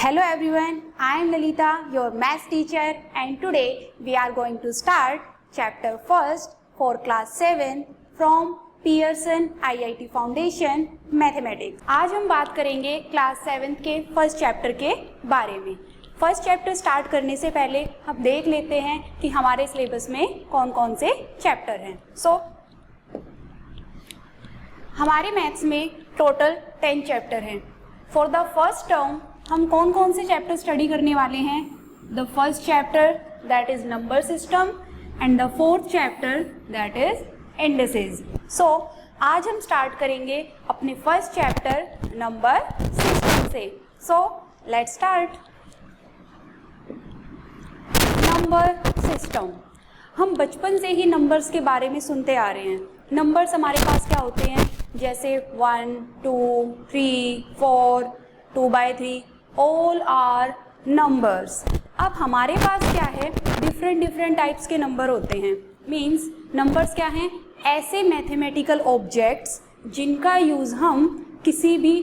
Hello everyone, I am Lalita, your maths teacher, and today we are going to start chapter first for class 7 from Pearson IIT Foundation Mathematics. आज हम बात करेंगे class 7 के first chapter के बारे में. First chapter start करने से पहले हम देख लेते हैं कि हमारे सिलेबस में कौन कौन से चैप्टर हैं. हमारे मैथ्स में टोटल 10 चैप्टर हैं. फॉर द फर्स्ट टर्म हम कौन कौन से चैप्टर स्टडी करने वाले हैं? The first chapter that is number system and the fourth chapter that is indices. So आज हम स्टार्ट करेंगे अपने फर्स्ट चैप्टर नंबर सिस्टम से. So let's start. Number system. हम बचपन से ही नंबर्स के बारे में सुनते आ रहे हैं. नंबर्स हमारे पास क्या होते हैं? जैसे 1, 2, 3, 4, 2/3 ऑल आर नंबर्स. अब हमारे पास क्या है? डिफरेंट टाइप्स के नंबर होते हैं. मीन्स नंबर्स क्या हैं? ऐसे मैथमेटिकल ऑब्जेक्ट्स जिनका यूज़ हम किसी भी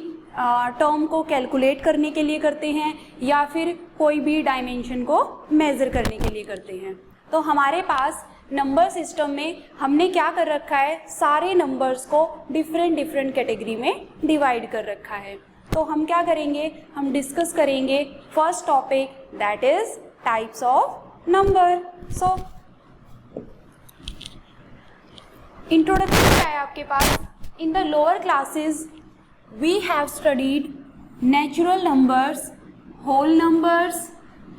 टर्म को कैलकुलेट करने के लिए करते हैं या फिर कोई भी डायमेंशन को मेज़र करने के लिए करते हैं. तो हमारे पास नंबर सिस्टम में हमने क्या कर रखा है? सारे नंबर्स को डिफरेंट कैटेगरी में डिवाइड कर रखा है. तो हम क्या करेंगे? हम डिस्कस करेंगे first topic that is types of number. So introduction क्या है आपके पास? In the lower classes we have studied natural numbers, whole numbers,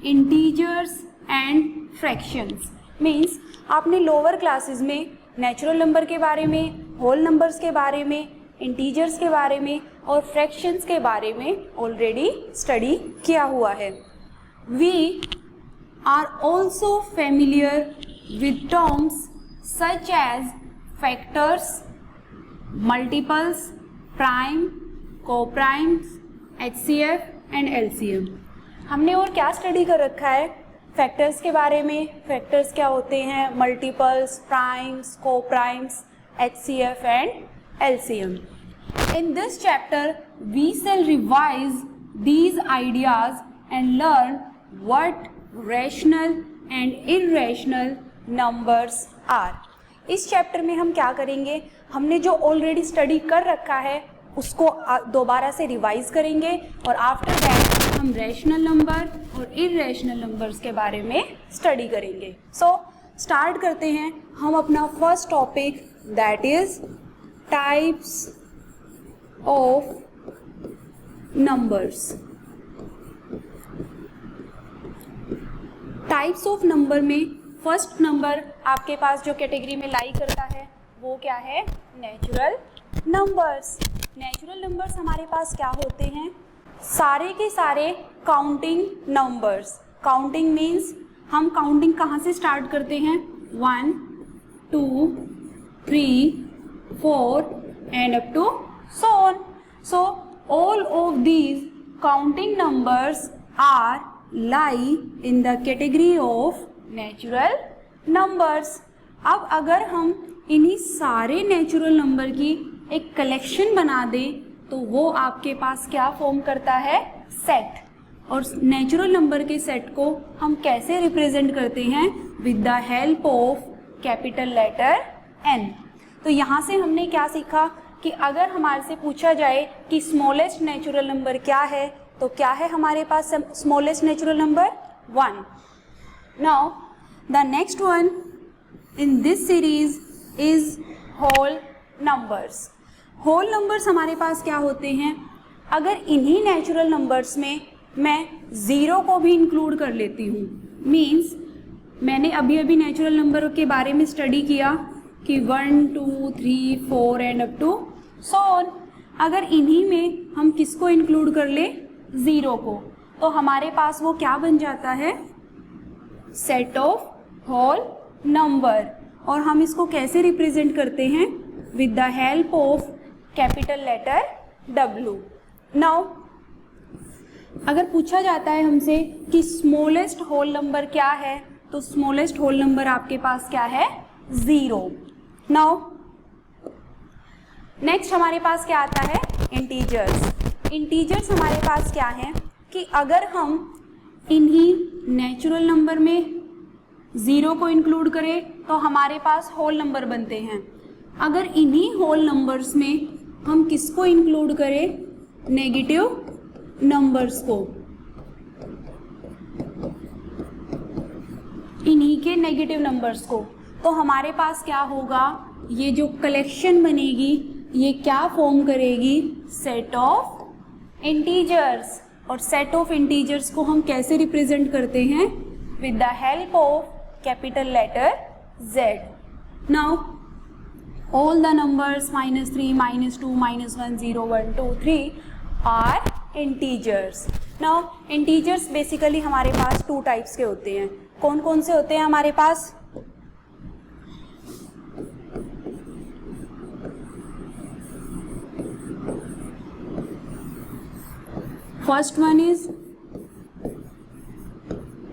integers and fractions. Means आपने लोअर क्लासेस में नेचुरल नंबर के बारे में, होल नंबर्स के बारे में, इंटीजर्स के बारे में और फ्रैक्शंस के बारे में ऑलरेडी स्टडी किया हुआ है. We are also familiar with terms such as factors, multiples, prime, coprimes, HCF and LCM. हमने और क्या स्टडी कर रखा है? फैक्टर्स के बारे में. फैक्टर्स क्या होते हैं? Multiples, primes, coprimes, HCF and LCM. In this chapter, we shall revise these ideas and learn what rational and irrational numbers are. इस चैप्टर में हम क्या करेंगे? हमने जो ऑलरेडी स्टडी कर रखा है उसको दोबारा से रिवाइज करेंगे और आफ्टर दैट हम रैशनल नंबर और इरेशनल नंबर्स के बारे में स्टडी करेंगे. सो स्टार्ट करते हैं हम अपना first topic that is types of numbers. Types of number में फर्स्ट नंबर आपके पास जो कैटेगरी में लाई करता है वो क्या है? Natural numbers. नेचुरल नंबर्स हमारे पास क्या होते हैं? सारे के सारे काउंटिंग नंबर्स. काउंटिंग मीन्स हम काउंटिंग कहाँ से स्टार्ट करते हैं? 1, 2, 3, 4 and up to so on. So all of these counting numbers are lie in the category of natural numbers. अब अगर हम इन्हीं सारे नेचुरल नंबर की एक कलेक्शन बना दें तो वो आपके पास क्या फॉर्म करता है? सेट. और नेचुरल नंबर के सेट को हम कैसे रिप्रेजेंट करते हैं? With the help of capital letter N. तो यहाँ से हमने क्या सीखा कि अगर हमारे से पूछा जाए कि स्मॉलेस्ट नेचुरल नंबर क्या है तो क्या है हमारे पास smallest natural number? 1. Now the next one in this series is whole numbers. Whole numbers हमारे पास क्या होते हैं? अगर इन्हीं नेचुरल नंबर्स में मैं ज़ीरो को भी इंक्लूड कर लेती हूँ, मीन्स मैंने अभी नेचुरल नंबर के बारे में स्टडी किया कि 1, 2, 3, 4 and up to so on. अगर इन्हीं में हम किसको इंक्लूड कर ले? ज़ीरो को. तो हमारे पास वो क्या बन जाता है? Set of whole number. और हम इसको कैसे रिप्रेजेंट करते हैं? With the help of capital letter W. Now अगर पूछा जाता है हमसे कि स्मॉलेस्ट होल नंबर क्या है तो स्मॉलेस्ट होल नंबर आपके पास क्या है? 0. नाउ नेक्स्ट हमारे पास क्या आता है? इंटीजर्स. इंटीजर्स हमारे पास क्या है कि अगर हम इन्हीं नेचुरल नंबर में 0 को इंक्लूड करें तो हमारे पास होल नंबर बनते हैं। अगर इन्हीं होल नंबर्स में हम किसको इंक्लूड करें, नेगेटिव नंबर्स को, इन्हीं के नेगेटिव नंबर्स को, तो हमारे पास क्या होगा, ये जो कलेक्शन बनेगी ये क्या फॉर्म करेगी, सेट ऑफ इंटीजर्स। और सेट ऑफ इंटीजर्स को हम कैसे रिप्रेजेंट करते हैं, with the help of capital letter Z. Now all the numbers -3, -2, -1, 0, 1, 2, 3 are integers. Now integers basically हमारे पास 2 टाइप्स के होते हैं। कौन कौन से होते हैं हमारे पास, first one is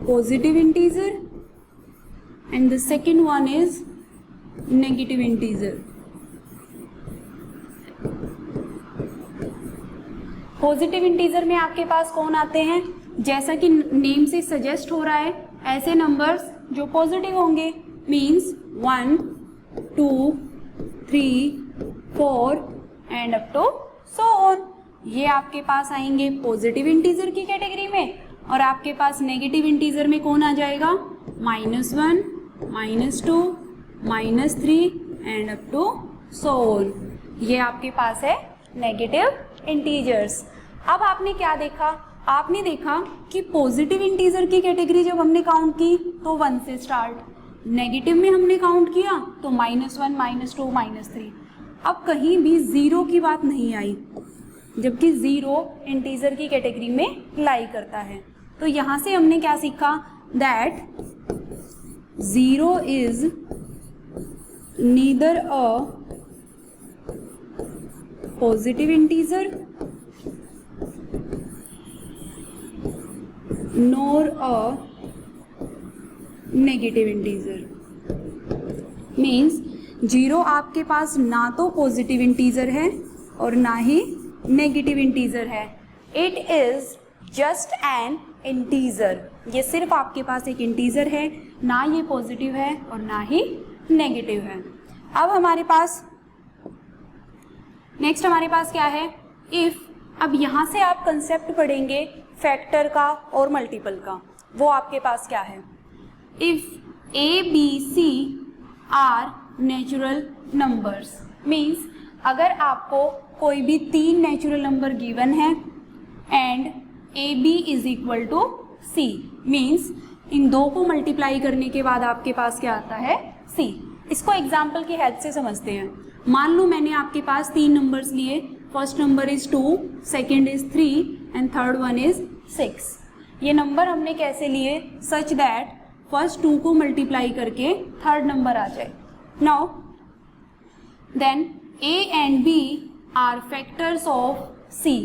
positive integer and the second one is negative integer. Positive integer में आपके पास कौन आते हैं, जैसा कि नेम से सजेस्ट हो रहा है, ऐसे नंबर्स जो पॉजिटिव होंगे, means 1, 2, 3, 4 and up to so on. ये आपके पास आएंगे पॉजिटिव इंटीजर की कैटेगरी में। और आपके पास नेगेटिव इंटीजर में कौन आ जाएगा, -1, -2, -3 and up to so on. ये आपके पास है नेगेटिव इंटीजर्स। अब आपने क्या देखा, आपने देखा कि पॉजिटिव इंटीजर की कैटेगरी जब हमने काउंट की तो 1 से स्टार्ट, नेगेटिव में हमने काउंट किया तो -1, -2, -3। अब कहीं भी 0 की बात नहीं आई, जबकि 0 इंटीजर की कैटेगरी में लाई करता है। तो यहाँ से हमने क्या सीखा, that 0 is neither a positive integer nor a negative integer. Means 0 आपके पास ना तो पॉजिटिव इंटीजर है और ना ही नेगेटिव इंटीजर है। It is just an integer. ये सिर्फ आपके पास एक इंटीजर है, ना ये पॉजिटिव है और ना ही नेगेटिव है। अब हमारे पास नेक्स्ट हमारे पास क्या है, इफ। अब यहाँ से आप कंसेप्ट पढ़ेंगे फैक्टर का और मल्टीपल का। वो आपके पास क्या है, if A, B, C are natural numbers, means अगर आपको कोई भी 3 नेचुरल नंबर गिवन है and AB is equal to C, means इन दो को मल्टीप्लाई करने के बाद आपके पास क्या आता है, C। इसको एग्जाम्पल की हेल्प से समझते हैं। मान लो मैंने आपके पास 3 नंबर्स लिए, first number is 2, second is 3 and third one is 6। ये नंबर हमने कैसे लिए, सच दैट फर्स्ट 2 को मल्टीप्लाई करके थर्ड नंबर आ जाए। Now then A and B are factors of C।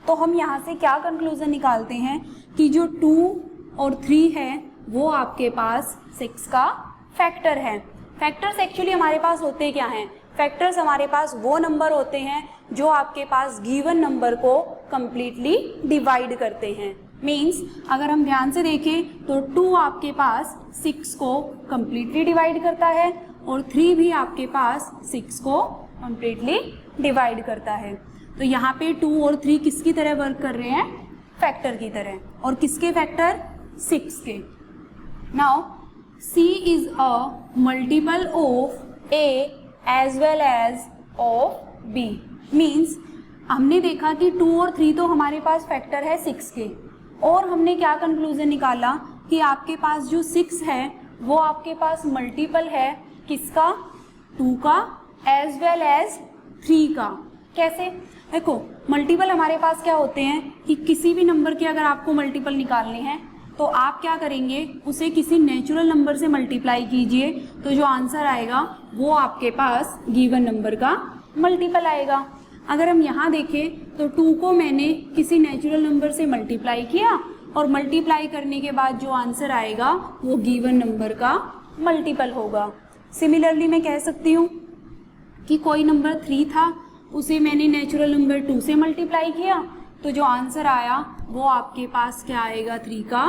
तो हम यहाँ से क्या कंक्लूजन निकालते हैं कि जो 2 और 3 है वो आपके पास 6 का फैक्टर है। फैक्टर्स एक्चुअली हमारे पास होते क्या हैं, फैक्टर्स हमारे पास वो नंबर होते हैं जो आपके पास गिवन नंबर को कंप्लीटली डिवाइड करते हैं। मीन्स अगर हम ध्यान से देखें तो 2 आपके पास 6 को कंप्लीटली डिवाइड करता है और 3 भी आपके पास 6 को कंप्लीटली डिवाइड करता है। तो यहाँ पे 2 और 3 किसकी तरह वर्क कर रहे हैं, फैक्टर की तरह। और किसके फैक्टर, 6 के। Now C is a multiple of A as well as of B। Means हमने देखा कि 2 और 3 तो हमारे पास फैक्टर है 6 के, और हमने क्या कंक्लूजन निकाला कि आपके पास जो 6 है वो आपके पास मल्टीपल है किसका, 2 का एज वेल एज 3 का। कैसे, देखो मल्टीपल हमारे पास क्या होते हैं कि किसी भी नंबर के अगर आपको मल्टीपल निकालने हैं तो आप क्या करेंगे, उसे किसी नेचुरल नंबर से मल्टीप्लाई कीजिए, तो जो आंसर आएगा वो आपके पास गिवन नंबर का मल्टीपल आएगा। अगर हम यहाँ देखें तो 2 को मैंने किसी नेचुरल नंबर से मल्टीप्लाई किया और मल्टीप्लाई करने के बाद जो आंसर आएगा वो गिवन नंबर का मल्टीपल होगा। सिमिलरली मैं कह सकती हूँ कि कोई नंबर 3 था, उसे मैंने नेचुरल नंबर 2 से मल्टीप्लाई किया, तो जो आंसर आया वो आपके पास क्या आएगा, 3 का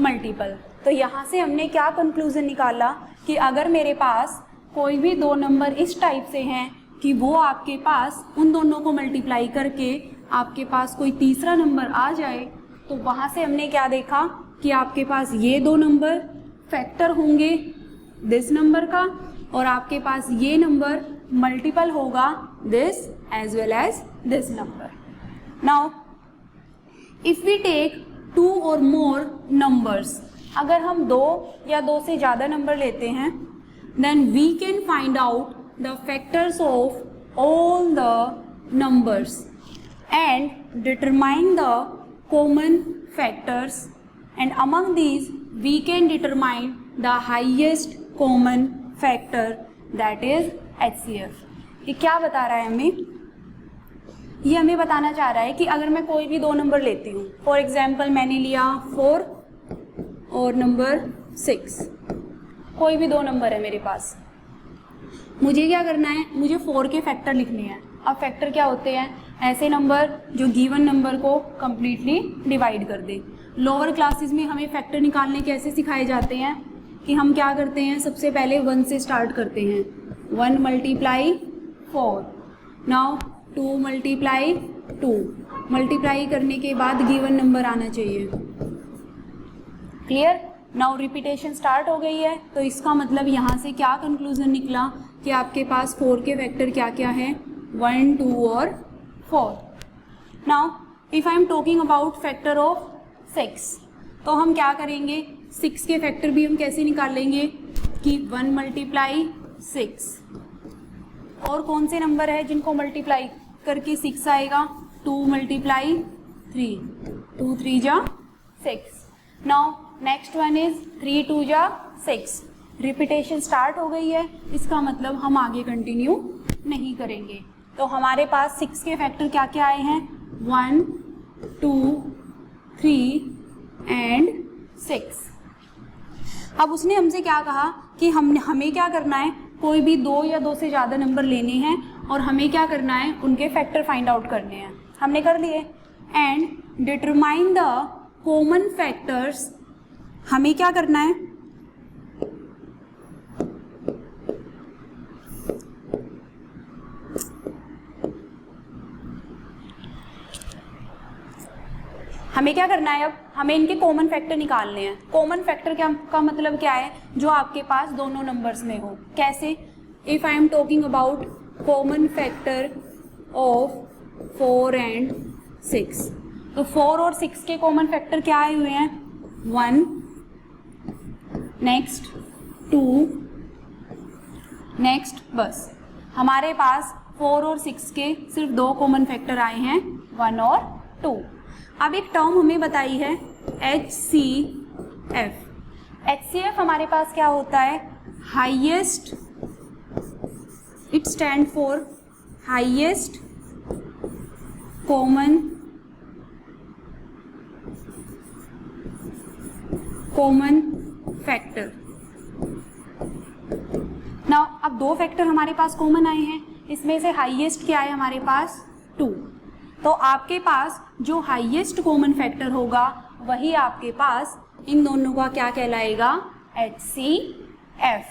मल्टीपल। तो यहाँ से हमने क्या कंक्लूजन निकाला कि अगर मेरे पास कोई भी 2 नंबर इस टाइप से हैं कि वो आपके पास उन दोनों को मल्टीप्लाई करके आपके पास कोई तीसरा नंबर आ जाए, तो वहाँ से हमने क्या देखा कि आपके पास ये 2 नंबर फैक्टर होंगे दिस नंबर का, और आपके पास ये नंबर मल्टीपल होगा this as well as this number. Now if we take 2 और मोर नंबर्स, अगर हम 2 या 2 से ज़्यादा नंबर लेते हैं, then we can find out the factors of all the numbers and determine the common factors, and among these we can determine the highest common factor, that is HCF। ये क्या बता रहा है हमें? ये हमें बताना चाह रहा है कि अगर मैं कोई भी 2 नंबर लेती हूँ, फॉर एग्जाम्पल मैंने लिया 4 और नंबर 6, कोई भी 2 नंबर है मेरे पास, मुझे क्या करना है, मुझे 4 के फैक्टर लिखने हैं। अब फैक्टर क्या होते हैं, ऐसे नंबर जो गिवन नंबर को कम्प्लीटली डिवाइड कर दे। लोअर क्लासेस में हमें फैक्टर निकालने कैसे सिखाए जाते हैं कि हम क्या करते हैं, सबसे पहले 1 से स्टार्ट करते हैं, 1 मल्टीप्लाई 4, नाउ 2 मल्टीप्लाई 2, मल्टीप्लाई करने के बाद गिवन नंबर आना चाहिए। क्लियर? नाउ रिपीटेशन स्टार्ट हो गई है, तो इसका मतलब यहाँ से क्या कंक्लूजन निकला कि आपके पास 4 के फैक्टर क्या क्या हैं, 1, 2 और 4। Now if I am talking about factor of 6, तो हम क्या करेंगे, 6 के फैक्टर भी हम कैसे निकाल लेंगे कि 1 मल्टीप्लाई 6, और कौन से नंबर है जिनको मल्टीप्लाई करके 6 आएगा, 2 मल्टीप्लाई 3, 2 3 जा 6। नाउ नेक्स्ट वन इज 3 2 जा 6। रिपीटेशन स्टार्ट हो गई है, इसका मतलब हम आगे कंटिन्यू नहीं करेंगे। तो हमारे पास 6 के फैक्टर क्या क्या आए हैं, 1 2 3 एंड 6। अब उसने हमसे क्या कहा कि हमें क्या करना है, कोई भी 2 या 2 से ज़्यादा नंबर लेने हैं और हमें क्या करना है, उनके फैक्टर फाइंड आउट करने हैं। हमने कर लिए। And determine the common factors, हमें क्या करना है, हमें क्या करना है, अब हमें इनके कॉमन फैक्टर निकालने हैं। कॉमन फैक्टर क्या का मतलब क्या है, जो आपके पास दोनों नंबर्स में हो। कैसे? If I am talking about common factor of 4 and 6, तो 4 और 6 के कॉमन फैक्टर क्या आए हुए हैं, 1, नेक्स्ट 2, नेक्स्ट, बस हमारे पास 4 और 6 के सिर्फ 2 कॉमन फैक्टर आए हैं, 1 और 2। अब एक टर्म हमें बताई है HCF। HCF हमारे पास क्या होता है, highest, it stand for highest common factor. Now अब 2 फैक्टर हमारे पास कॉमन आए हैं, इसमें से हाईएस्ट क्या है हमारे पास, 2। तो आपके पास जो हाईएस्ट कॉमन फैक्टर होगा वही आपके पास इन दोनों का क्या कहलाएगा, HCF।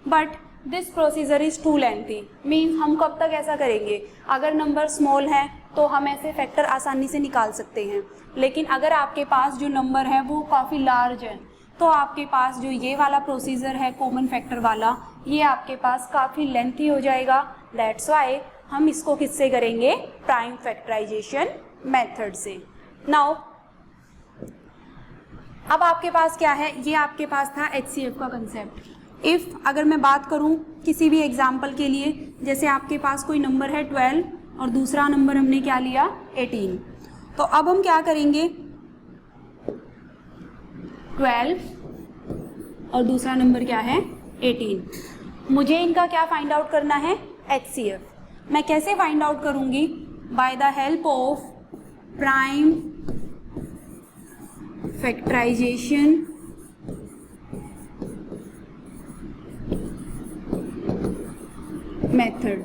But this procedure is too lengthy, means हम कब तक ऐसा करेंगे, अगर नंबर स्मॉल है तो हम ऐसे फैक्टर आसानी से निकाल सकते हैं, लेकिन अगर आपके पास जो नंबर है वो काफ़ी लार्ज है, तो आपके पास जो ये वाला प्रोसीजर है कॉमन फैक्टर वाला, ये आपके पास काफ़ी लेंथी हो जाएगा। दैट्स वाई हम इसको किससे करेंगे, प्राइम फैक्टराइजेशन मेथड से। नाउ अब आपके पास क्या है, ये आपके पास था HCF का कंसेप्ट। इफ़ अगर मैं बात करूं किसी भी एग्जाम्पल के लिए, जैसे आपके पास कोई नंबर है 12 और दूसरा नंबर हमने क्या लिया 18, तो अब हम क्या करेंगे, 12 और दूसरा नंबर क्या है 18, मुझे इनका क्या फाइंड आउट करना है, HCF। मैं कैसे फाइंड आउट करूंगी, by the help of prime factorization method.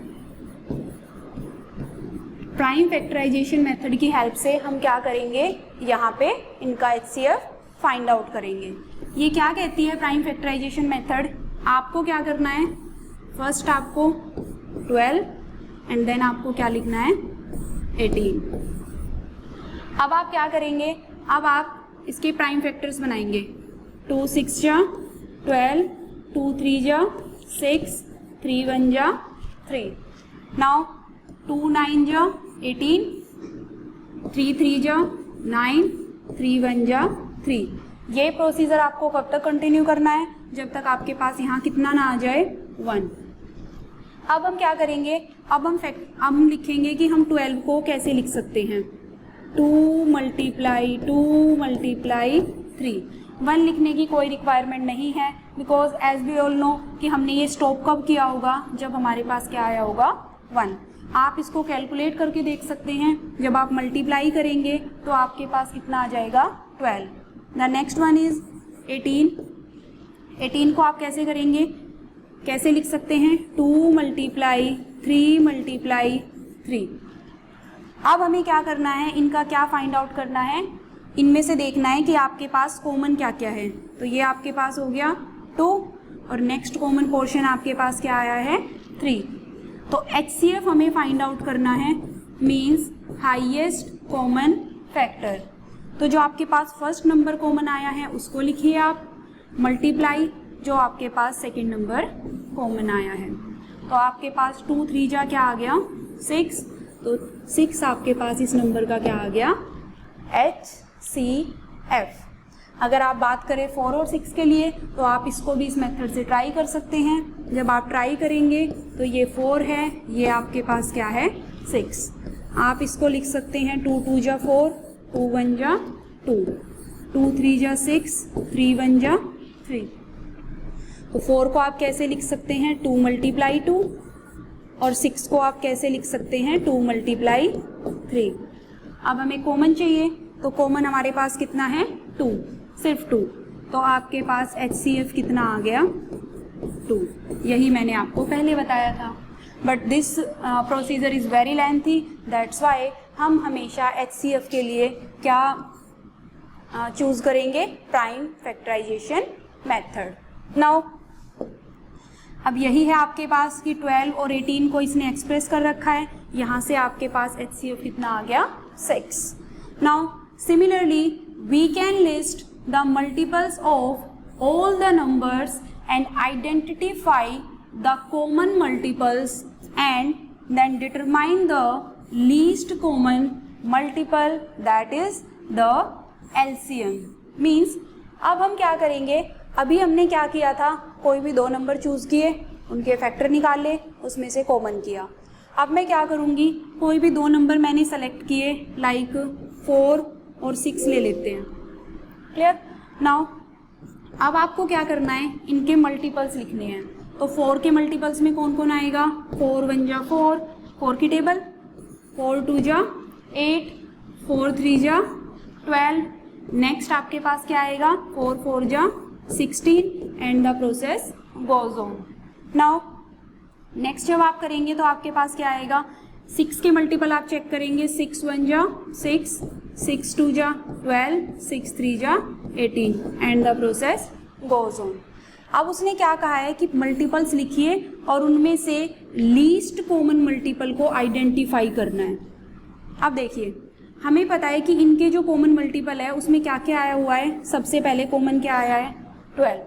Prime factorization method की हेल्प से हम क्या करेंगे, यहाँ पे इनका HCF फाइंड आउट करेंगे। ये क्या कहती है प्राइम फैक्टराइजेशन मेथड? आपको क्या करना है, फर्स्ट आपको 12 एंड देन आपको क्या लिखना है 18। अब आप क्या करेंगे, अब आप इसके प्राइम फैक्टर्स बनाएंगे। 2 6 जा 12, 2 3 जा 6, 3 1 जा 3। नाउ 2 9 जा 18, 3 3 जा 9, 3 1 जा 3। ये प्रोसीजर आपको कब तक कंटिन्यू करना है, जब तक आपके पास यहाँ कितना ना आ जाए 1। अब हम क्या करेंगे, अब हम लिखेंगे कि हम 12 को कैसे लिख सकते हैं। 2 मल्टीप्लाई 3। 1 लिखने की कोई रिक्वायरमेंट नहीं है, because as we all know कि हमने ये स्टॉप कब किया होगा, जब हमारे पास क्या आया होगा 1। आप इसको कैलकुलेट करके देख सकते हैं, जब आप मल्टीप्लाई करेंगे तो आपके पास कितना आ जाएगा 12। The next one is 18। 18 को आप कैसे करेंगे, कैसे लिख सकते हैं, 2 मल्टीप्लाई 3। अब हमें क्या करना है, इनका क्या फाइंड आउट करना है, इनमें से देखना है कि आपके पास कॉमन क्या क्या है। तो ये आपके पास हो गया 2 और नेक्स्ट कॉमन पोर्शन आपके पास क्या आया है 3। तो HCF हमें फाइंड आउट करना है, मीन्स हाईएस्ट कॉमन फैक्टर। तो जो आपके पास फर्स्ट नंबर कॉमन आया है उसको लिखिए आप, मल्टीप्लाई जो आपके पास सेकेंड नंबर कॉमन आया है। तो आपके पास 2 3 जा क्या आ गया 6, तो 6 आपके पास इस नंबर का क्या आ गया HCF। अगर आप बात करें 4 और 6 के लिए तो आप इसको भी इस मेथड से ट्राई कर सकते हैं। जब आप ट्राई करेंगे तो ये 4 है, ये आपके पास क्या है 6। आप इसको लिख सकते हैं 2 2 जा 4, 2 1 जा 2, 2 3 जा 6, 3 1 जा 3। तो 4 को आप कैसे लिख सकते हैं 2 मल्टीप्लाई 2, और 6 को आप कैसे लिख सकते हैं 2 मल्टीप्लाई 3। अब हमें कॉमन चाहिए, तो कॉमन हमारे पास कितना है 2, सिर्फ 2। तो आपके पास HCF कितना आ गया 2। यही मैंने आपको पहले बताया था, but this procedure is very lengthy, that's why हम हमेशा HCF के लिए क्या चूज़ करेंगे, प्राइम फैक्टराइजेशन मेथड। नाउ अब यही है आपके पास कि 12 और 18 को इसने एक्सप्रेस कर रखा है, यहाँ से आपके पास HCF कितना आ गया 6। Now similarly we can list the multiples of all the numbers and identify the common multiples and then determine the least common multiple, that is the LCM। Means अब हम क्या करेंगे, अभी हमने क्या किया था, कोई भी 2 नंबर चूज़ किए, उनके फैक्टर निकाले, उसमें से कॉमन किया। अब मैं क्या करूँगी, कोई भी 2 नंबर मैंने सेलेक्ट किए, लाइक 4 और 6 ले लेते हैं। क्लियर? नाउ अब आपको क्या करना है, इनके मल्टीपल्स लिखने हैं। तो 4 के मल्टीपल्स में कौन कौन आएगा, 4 1 जा 4, 4 की टेबल, 4 2 जा 8, 4 3 जा 12। नेक्स्ट आपके पास क्या आएगा, 4 4 जा 16 and the process goes on. Now next जब आप करेंगे तो आपके पास क्या आएगा, 6 के मल्टीपल आप चेक करेंगे, 6 1 जा 6, 6 2 जा 12, 6 3 जा 18 and the process goes on. अब उसने क्या कहा है कि मल्टीपल्स लिखिए और उनमें से लीस्ट कॉमन मल्टीपल को आइडेंटिफाई करना है। अब देखिए हमें पता है कि इनके जो कॉमन मल्टीपल है उसमें क्या क्या आया हुआ है, सबसे पहले कॉमन क्या आया है 12।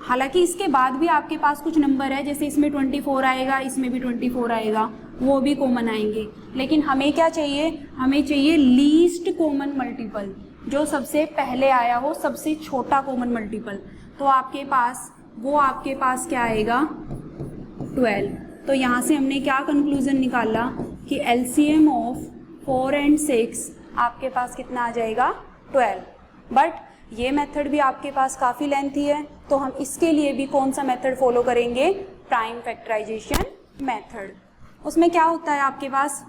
हालांकि इसके बाद भी आपके पास कुछ नंबर है, जैसे इसमें 24 आएगा, इसमें भी 24 आएगा, वो भी कॉमन आएंगे। लेकिन हमें क्या चाहिए, हमें चाहिए लीस्ट कॉमन मल्टीपल, जो सबसे पहले आया हो, सबसे छोटा कॉमन मल्टीपल। तो आपके पास क्या आएगा 12। तो यहाँ से हमने क्या कंक्लूजन निकाला कि LCM ऑफ 4 and 6 आपके पास कितना आ जाएगा 12। बट ये मेथड भी आपके पास काफ़ी लेंथी है, तो हम इसके लिए भी कौन सा मेथड फॉलो करेंगे, प्राइम फैक्टराइजेशन मेथड। उसमें क्या होता है आपके पास,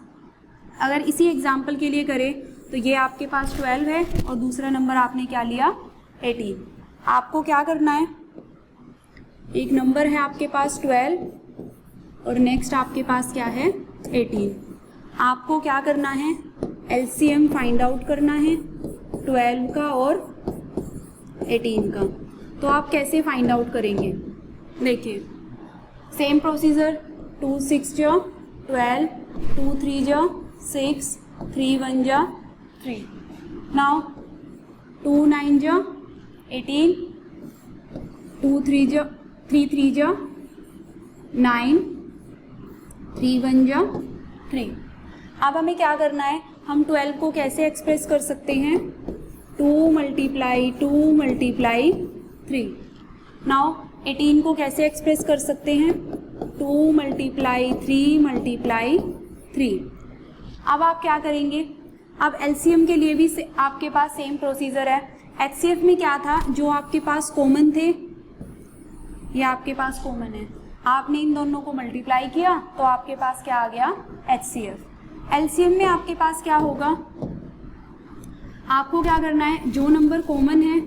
अगर इसी एग्जाम्पल के लिए करें तो ये आपके पास 12 है और दूसरा नंबर आपने क्या लिया 18। आपको क्या करना है, एक नंबर है आपके पास 12 और नेक्स्ट आपके पास क्या है 18। आपको क्या करना है, LCM फाइंड आउट करना है 12 का और 18 का। तो आप कैसे फाइंड आउट करेंगे? देखिए सेम प्रोसीजर, 2 6 जा 12, 2 3 जा 6, 3 1 जा 3। नाउ 2 9 जा 18, 2 3 जा 3 3 जा 9, 3 1 जा 3। अब हमें क्या करना है, हम 12 को कैसे एक्सप्रेस कर सकते हैं? 2 मल्टीप्लाई 3। नाउ 18 को कैसे एक्सप्रेस कर सकते हैं? 2 मल्टीप्लाई 3। अब आप क्या करेंगे? अब एलसीएम के लिए भी आपके पास सेम प्रोसीजर है। एचसीएफ में क्या था, जो आपके पास कॉमन थे ये आपके पास कॉमन है, आपने इन दोनों को मल्टीप्लाई किया तो आपके पास क्या आ गया? एचसीएफ। एलसीएम में आपके पास क्या होगा? आपको क्या करना है, जो नंबर कॉमन है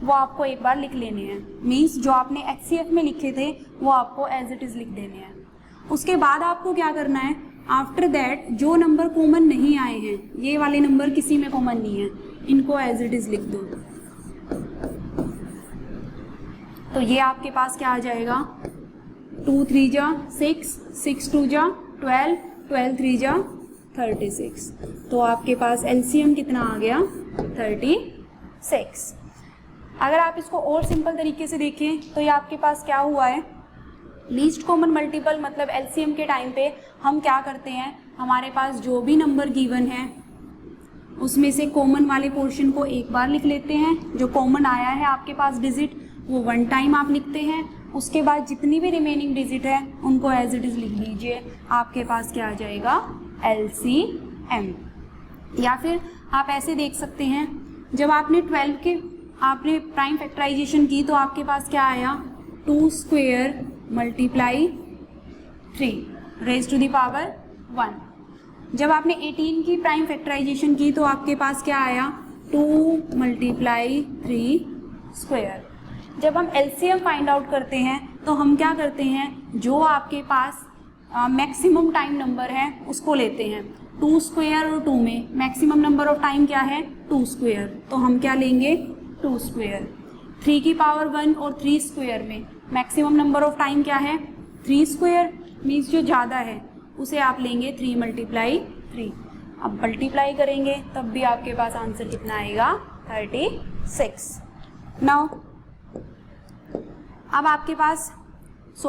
वो आपको एक बार लिख लेने हैं। मीन्स जो आपने एचसीएफ में लिखे थे वो आपको एज इट इज़ लिख देने हैं। उसके बाद आपको क्या करना है, आफ्टर दैट जो नंबर कॉमन नहीं आए हैं, ये वाले नंबर किसी में कॉमन नहीं है, इनको एज इट इज़ लिख दो। तो ये आपके पास क्या आ जाएगा? 2 3 जा 6, 6 2 जा 12, 12 3 जा 36। तो आपके पास एलसीएम कितना आ गया? 36। अगर आप इसको और सिंपल तरीके से देखें तो ये आपके पास क्या हुआ है? लीस्ट कॉमन मल्टीपल, मतलब एलसीएम के टाइम पे हम क्या करते हैं, हमारे पास जो भी नंबर गिवन है उसमें से कॉमन वाले पोर्शन को एक बार लिख लेते हैं। जो कॉमन आया है आपके पास डिजिट वो 1 टाइम आप लिखते हैं। उसके बाद जितनी भी रिमेनिंग डिजिट है उनको एज इट इज़ लिख लीजिए। आपके पास क्या आ जाएगा? एलसीएम। या फिर आप ऐसे देख सकते हैं, जब आपने 12 के आपने प्राइम फैक्टराइजेशन की तो आपके पास क्या आया? 2 square multiply 3 raise to the power 1। जब आपने 18 की प्राइम फैक्टराइजेशन की तो आपके पास क्या आया? 2 मल्टीप्लाई 3 स्क्वायर। जब हम एलसीएम फाइंड आउट करते हैं तो हम क्या करते हैं, जो आपके पास मैक्सिमम टाइम नंबर है उसको लेते हैं। 2 स्क्वायर और 2 में मैक्सिमम नंबर ऑफ टाइम क्या है? 2 स्क्वायर। तो हम क्या लेंगे? 2 स्क्वायर। 3 की पावर 1 और 3 स्क्वायर में मैक्सिमम नंबर ऑफ टाइम क्या है? 3 स्क्वायर। मीन्स जो ज़्यादा है उसे आप लेंगे 3 मल्टीप्लाई 3। अब मल्टीप्लाई करेंगे तब भी आपके पास आंसर कितना आएगा? 36। नाउ अब आपके पास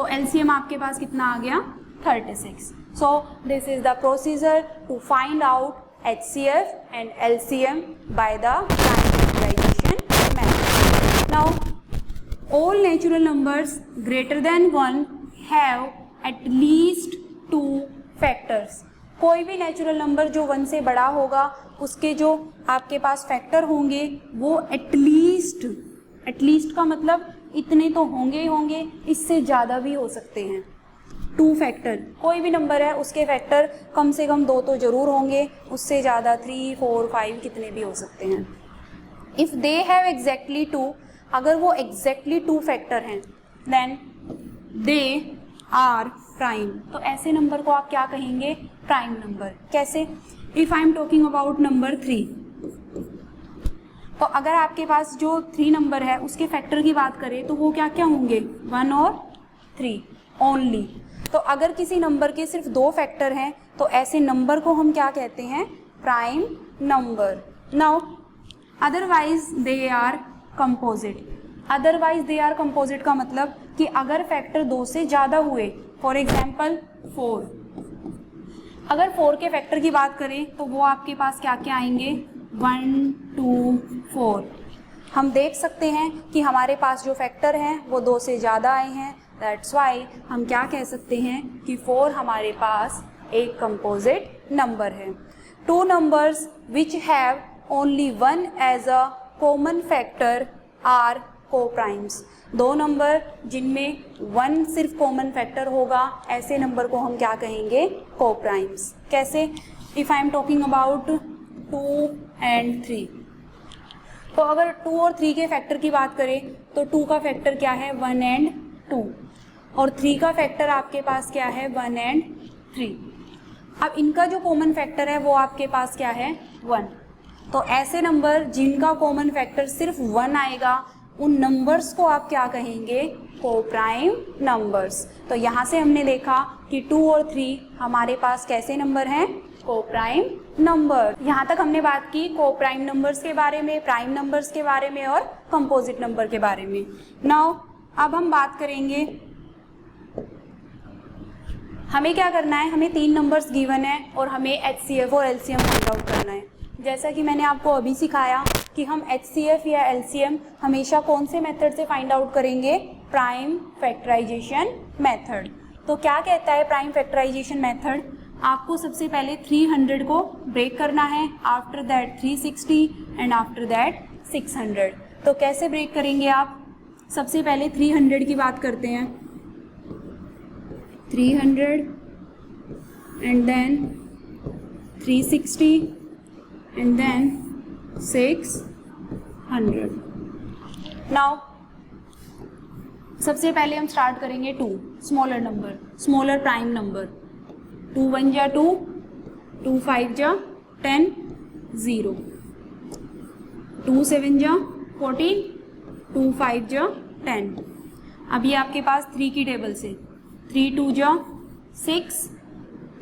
एलसीएम आपके पास कितना आ गया? 36। So this is the procedure to find out HCF and LCM by the prime factorization method. Now all natural numbers greater than 1 have at least 2 factors. कोई भी नेचुरल नंबर जो 1 से बड़ा होगा उसके जो आपके पास फैक्टर होंगे वो एटलीस्ट का मतलब इतने तो होंगे ही होंगे, इससे ज़्यादा भी हो सकते हैं। 2 फैक्टर, कोई भी नंबर है उसके फैक्टर कम से कम 2 तो ज़रूर होंगे, उससे ज़्यादा 3 4 5 कितने भी हो सकते हैं। इफ़ दे हैव एग्जैक्टली 2, अगर वो एग्जैक्टली 2 फैक्टर हैं देन दे आर प्राइम। तो ऐसे नंबर को आप क्या कहेंगे? Prime number. कैसे? If I am talking about number 3, तो अगर आपके पास जो 3 नंबर है उसके फैक्टर की बात करें तो वो क्या क्या होंगे? 1 और 3 ओनली। तो अगर किसी नंबर के सिर्फ 2 फैक्टर हैं तो ऐसे नंबर को हम क्या कहते हैं? Prime number. Now otherwise they are composite. Otherwise they are composite का मतलब कि अगर फैक्टर 2 से ज़्यादा हुए, फॉर एग्जाम्पल 4, अगर 4 के फैक्टर की बात करें तो वो आपके पास क्या क्या आएंगे? 1 2 4। हम देख सकते हैं कि हमारे पास जो फैक्टर हैं वो 2 से ज़्यादा आए हैं। दैट्स वाई हम क्या कह सकते हैं कि 4 हमारे पास एक कंपोजिट नंबर है। 2 numbers which have only 1 as a common factor are coprimes. 2 number जिनमें 1 सिर्फ कॉमन फैक्टर होगा, ऐसे नंबर को हम क्या कहेंगे? कोप्राइम्स। कैसे? If I am talking about 2 and 3, तो अगर 2 और 3 के फैक्टर की बात करें तो 2 का फैक्टर क्या है? 1 and 2, और 3 का फैक्टर आपके पास क्या है? 1 and 3। अब इनका जो कॉमन फैक्टर है वो आपके पास क्या है? 1। तो ऐसे नंबर जिनका कॉमन फैक्टर सिर्फ 1 आएगा उन नंबर्स को आप क्या कहेंगे, कोप्राइम नंबर्स। तो यहाँ से हमने देखा कि 2 और 3 हमारे पास कैसे नंबर हैं, कोप्राइम नंबर। यहाँ तक हमने बात की कोप्राइम नंबर्स के बारे में, प्राइम नंबर्स के बारे में और कंपोजिट नंबर के बारे में। नाउ अब हम बात करेंगे, हमें क्या करना है, हमें 3 नंबर्स गिवन है और हमें HCF और LCM फाइंड आउट करना है। जैसा कि मैंने आपको अभी सिखाया कि हम HCF या LCM हमेशा कौन से मेथड से फाइंड आउट करेंगे, प्राइम फैक्टराइजेशन मेथड। तो क्या कहता है प्राइम फैक्टराइजेशन मेथड, आपको सबसे पहले 300 को ब्रेक करना है, after that 360 and after that 600। तो कैसे ब्रेक करेंगे आप, सबसे पहले 300 की बात करते हैं, 300 and then 360 and then 600। Now सबसे पहले हम स्टार्ट करेंगे 2 smaller number, smaller prime number. 2 1 जा 2, 2 5 जा 10, 0, 2 7 जा 14, 2 5 जा 10। अब ये आपके पास 3 की टेबल से 3 2 जा 6,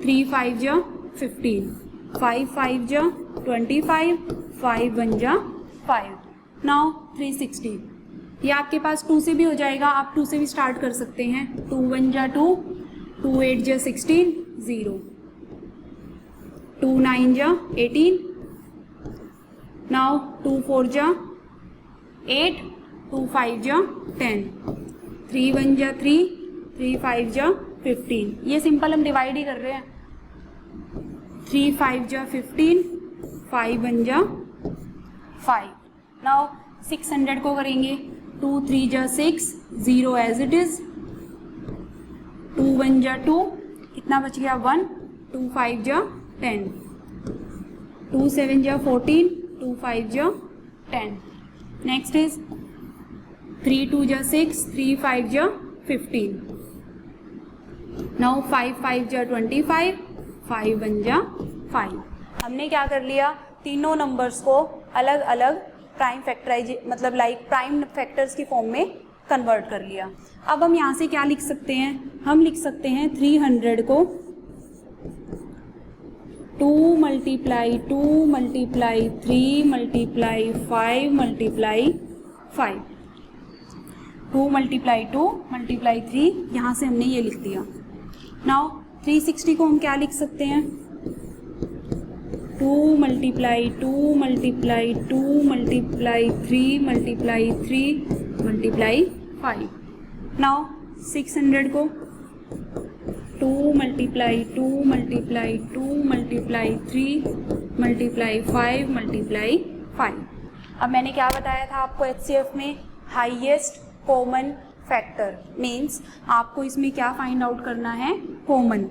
3 5 जा 15, 5 5 जा 25, 5 1 जा 5। नाउ 360, ये आपके पास 2 से भी हो जाएगा, आप 2 से भी स्टार्ट कर सकते हैं। 2 1 जा 2, 2 8 जा 16, 0, 2 9 जा 18, नाउ 2 4 जा 8, 2 5 जा 10, 3 1 जा 3, 3 5 जा 15। ये सिंपल हम डिवाइड ही कर रहे हैं, 3 5 जा 15, 5 1 जा 5। नाउ 600 को करेंगे, 2 3 जा 6, 0 एज इट इज, 2 1 जा 2, कितना बच गया 1, 2 5 जा 10, 2 7 जा 14, 2 5 जा 10। नेक्स्ट इज 3 2 जा 6, 3 5 जा 15। नाउ 5 5 जा 25, 5 1 जा 5। हमने क्या कर लिया, तीनों नंबर्स को अलग अलग प्राइम फैक्टराइज मतलब लाइक प्राइम फैक्टर्स की फॉर्म में कन्वर्ट कर लिया। अब हम यहाँ से क्या लिख सकते हैं, हम लिख सकते हैं 300 को 2 multiply 2 multiply 3 multiply 5 multiply 5, 2 multiply 2 multiply 3, यहाँ से हमने ये लिख दिया। नाउ 360 को हम क्या लिख सकते हैं, 2 multiply 2 multiply 2 multiply 3 multiply 3 multiply 5। Now 600 को 2 multiply 2 multiply 2 multiply 3 multiply 5 multiply 5। अब मैंने क्या बताया था आपको, HCF में हाईएस्ट कॉमन फैक्टर मीन्स आपको इसमें क्या फाइंड आउट करना है, कॉमन।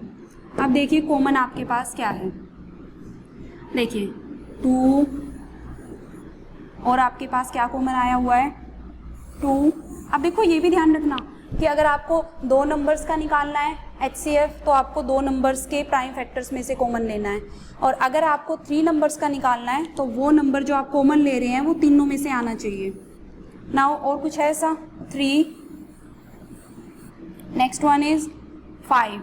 अब देखिए कॉमन आपके पास क्या है, देखिए 2 और आपके पास क्या कॉमन आया हुआ है 2। अब देखो ये भी ध्यान रखना कि अगर आपको 2 नंबर्स का निकालना है HCF तो आपको 2 नंबर्स के प्राइम फैक्टर्स में से कॉमन लेना है, और अगर आपको 3 नंबर्स का निकालना है तो वो नंबर जो आप कॉमन ले रहे हैं वो तीनों में से आना चाहिए। नाउ और कुछ है ऐसा 3, नेक्स्ट वन इज 5,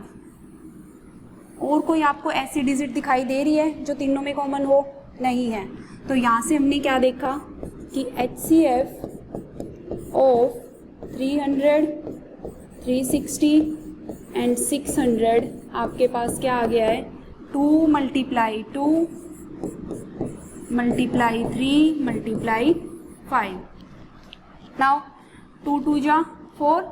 और कोई आपको ऐसी डिजिट दिखाई दे रही है जो तीनों में कॉमन हो, नहीं है। तो यहाँ से हमने क्या देखा कि HCF ऑफ 300, 360 एंड 600 आपके पास क्या आ गया है, 2 मल्टीप्लाई 2 मल्टीप्लाई 3 मल्टीप्लाई 5। नाउ 2 2 जा 4,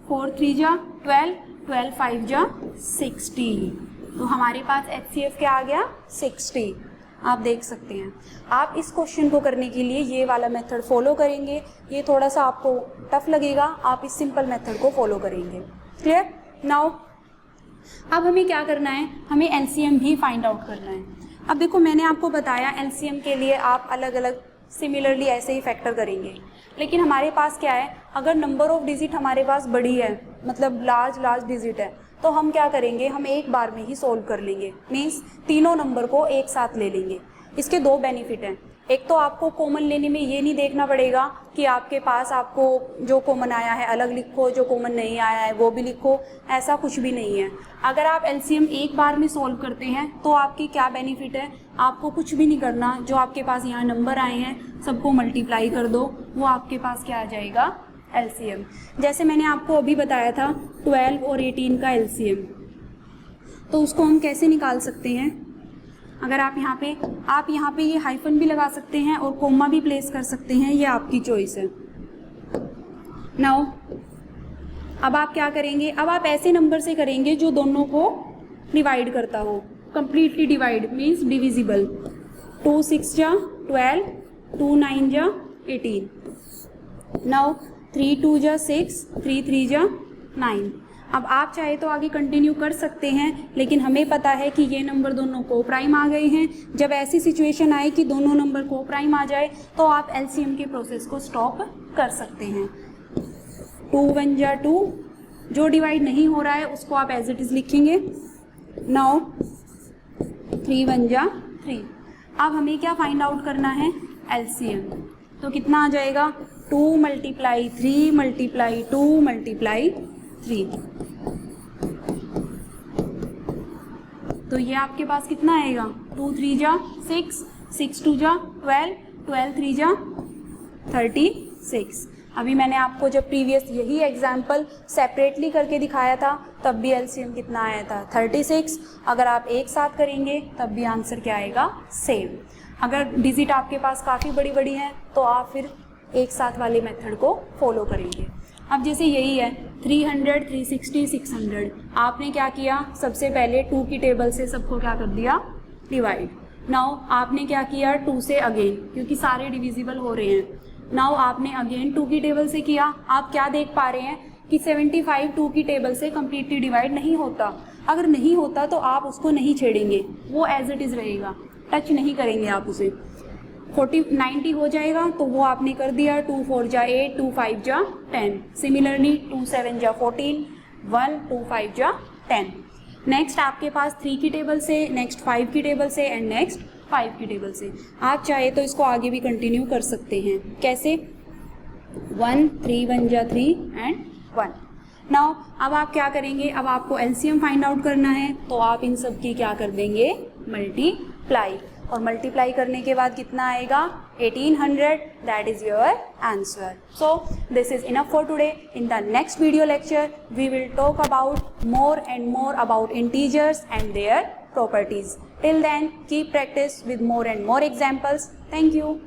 4 3 जा 12, 12 5 जा 60। तो हमारे पास HCF क्या आ गया 60। आप देख सकते हैं, आप इस क्वेश्चन को करने के लिए ये वाला मेथड फॉलो करेंगे, ये थोड़ा सा आपको टफ लगेगा, आप इस सिंपल मेथड को फॉलो करेंगे। क्लियर। नाउ अब हमें क्या करना है, हमें LCM भी फाइंड आउट करना है। अब देखो मैंने आपको बताया LCM के लिए आप अलग अलग सिमिलरली ऐसे ही फैक्टर करेंगे, लेकिन हमारे पास क्या है, अगर नंबर ऑफ डिजिट हमारे पास बड़ी है मतलब लार्ज डिजिट है तो हम क्या करेंगे, हम एक बार में ही सोल्व कर लेंगे, मीन्स तीनों नंबर को एक साथ ले लेंगे। इसके 2 बेनिफिट हैं। एक तो आपको कॉमन लेने में ये नहीं देखना पड़ेगा कि आपके पास आपको जो कॉमन आया है अलग लिखो, जो कॉमन नहीं आया है वो भी लिखो, ऐसा कुछ भी नहीं है। अगर आप एलसीएम एक बार में सॉल्व करते हैं तो आपकी क्या बेनिफिट है, आपको कुछ भी नहीं करना, जो आपके पास यहाँ नंबर आए हैं सबको मल्टीप्लाई कर दो, वो आपके पास क्या आ जाएगा, एलसीएम। जैसे मैंने आपको अभी बताया था 12 और 18 का एलसीएम, तो उसको हम कैसे निकाल सकते हैं। अगर आप यहाँ पे ये हाइफन भी लगा सकते हैं और कोमा भी प्लेस कर सकते हैं, ये आपकी चॉइस है। नाउ अब आप क्या करेंगे, अब आप ऐसे नंबर से करेंगे जो दोनों को डिवाइड करता हो, कंप्लीटली डिवाइड मीन्स डिविजिबल। 2 6 जा 12, 2 9 जा 18, नाउ 3 2 जा 6, 3 3 जा 9। अब आप चाहे तो आगे कंटिन्यू कर सकते हैं, लेकिन हमें पता है कि ये नंबर दोनों को प्राइम आ गए हैं। जब ऐसी सिचुएशन आए कि दोनों नंबर को प्राइम आ जाए तो आप एलसीएम के प्रोसेस को स्टॉप कर सकते हैं। 2 1 जा 2, जो डिवाइड नहीं हो रहा है उसको आप एज इट इज़ लिखेंगे। नाउ 3 1 जा 3। अब हमें क्या फाइंड आउट करना है, एलसीएम। तो कितना आ जाएगा, 2 × 3 × 2 × 3। तो ये आपके पास कितना आएगा, 2 3 जा 6, 6 2 जा 12, 12 3 जा 36। अभी मैंने आपको जब प्रीवियस यही एग्जाम्पल सेपरेटली करके दिखाया था तब भी एलसीएम कितना आया था, 36। अगर आप एक साथ करेंगे तब भी आंसर क्या आएगा, सेम। अगर डिजिट आपके पास काफ़ी बड़ी बड़ी हैं तो आप फिर एक साथ वाले मेथड को फॉलो करेंगे। अब जैसे यही है 300, 360, 600, आपने क्या किया, सबसे पहले 2 की टेबल से सबको क्या कर दिया, डिवाइड। नाउ आपने क्या किया, 2 से अगेन, क्योंकि सारे डिविजिबल हो रहे हैं। नाउ आपने अगेन 2 की टेबल से किया। आप क्या देख पा रहे हैं कि 75 2 की टेबल से कम्प्लीटली डिवाइड नहीं होता। अगर नहीं होता तो आप उसको नहीं छेड़ेंगे, वो एज इट इज़ रहेगा, टच नहीं करेंगे आप उसे। 90 हो जाएगा तो वो आपने कर दिया, 2 4 जा 8, 2 5 जा 10। सिमिलरली 2 7 जा 14, 1 2 5 जा 10। नेक्स्ट आपके पास 3 की टेबल से, नेक्स्ट 5 की टेबल से एंड नेक्स्ट 5 की टेबल से। आप चाहे तो इसको आगे भी कंटिन्यू कर सकते हैं। कैसे, 1 3 1 जा 3 एंड 1। नाउ अब आप क्या करेंगे, अब आपको एलसीएम फाइंड आउट करना है तो आप इन सब की क्या कर देंगे, मल्टीप्लाई। और मल्टीप्लाई करने के बाद कितना आएगा, 1800। That is your answer. So this is enough for today. In the next video lecture we will talk about more and more about integers and their properties. Till then, keep practice with more and more examples. Thank you.